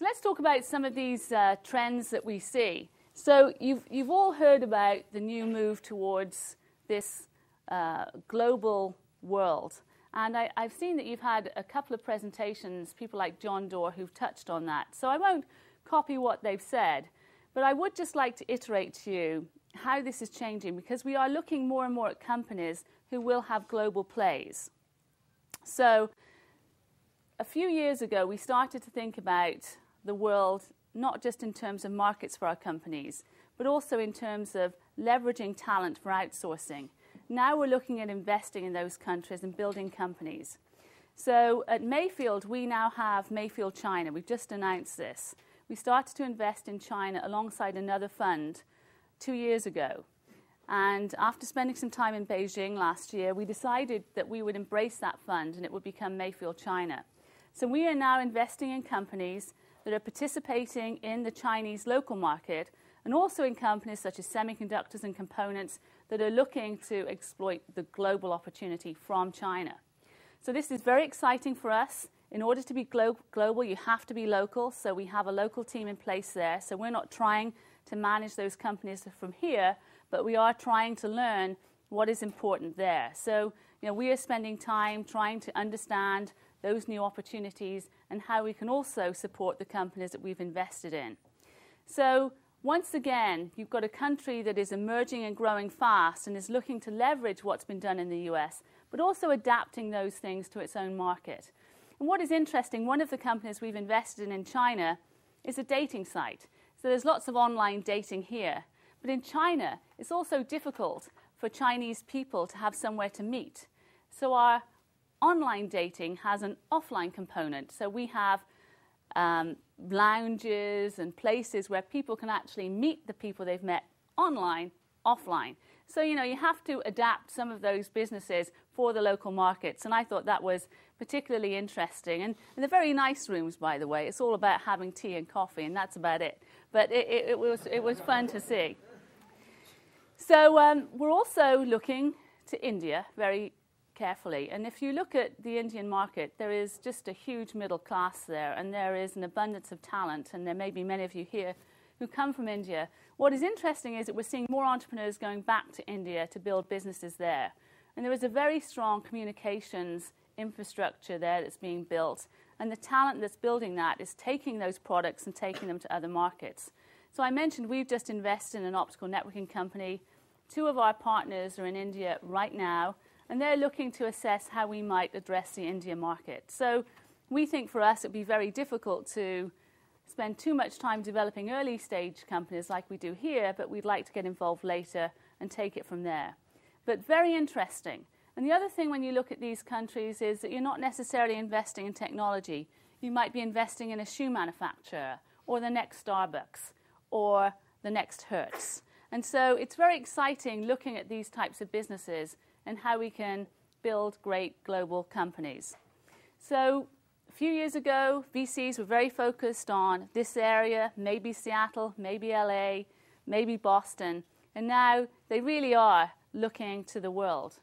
So let's talk about some of these trends that we see. So you've all heard about the new move towards this global world. And I've seen that you've had a couple of presentations, people like John Doerr, who've touched on that. So I won't copy what they've said, but I would just like to iterate to you how this is changing, because we are looking more and more at companies who will have global plays. So a few years ago, we started to think about the world not just in terms of markets for our companies, but also in terms of leveraging talent for outsourcing. Now we're looking at investing in those countries and building companies. So at Mayfield, we now have Mayfield China. We've just announced this. We started to invest in China alongside another fund 2 years ago. And after spending some time in Beijing last year, we decided that we would embrace that fund and it would become Mayfield China. So we are now investing in companies that are participating in the Chinese local market, and also in companies such as semiconductors and components that are looking to exploit the global opportunity from China. So this is very exciting for us. In order to be global, you have to be local. So we have a local team in place there. So we're not trying to manage those companies from here, but we are trying to learn what is important there. So we are spending time trying to understand those new opportunities and how we can also support the companies that we've invested in. So once again, you've got a country that is emerging and growing fast and is looking to leverage what's been done in the US, but also adapting those things to its own market. And what is interesting, one of the companies we've invested in China is a dating site. So there's lots of online dating here. But in China, it's also difficult for Chinese people to have somewhere to meet. So our online dating has an offline component. So we have lounges and places where people can actually meet the people they've met online, offline. So, you have to adapt some of those businesses for the local markets. And I thought that was particularly interesting. And they're very nice rooms, by the way. It's all about having tea and coffee, and that's about it. But it was fun to see. So we're also looking to India very carefully. And if you look at the Indian market, there is just a huge middle class there, and there is an abundance of talent, and there may be many of you here who come from India. What is interesting is that we're seeing more entrepreneurs going back to India to build businesses there. And there is a very strong communications infrastructure there that's being built, and the talent that's building that is taking those products and taking them to other markets. So I mentioned we've just invested in an optical networking company. 2 of our partners are in India right now, and they're looking to assess how we might address the India market. So we think for us it would be very difficult to spend too much time developing early stage companies like we do here, but we'd like to get involved later and take it from there. But very interesting. And the other thing when you look at these countries is that you're not necessarily investing in technology. You might be investing in a shoe manufacturer, or the next Starbucks, or the next Hertz. And so it's very exciting looking at these types of businesses and how we can build great global companies. So a few years ago, VCs were very focused on this area, maybe Seattle, maybe LA, maybe Boston, and now they really are looking to the world.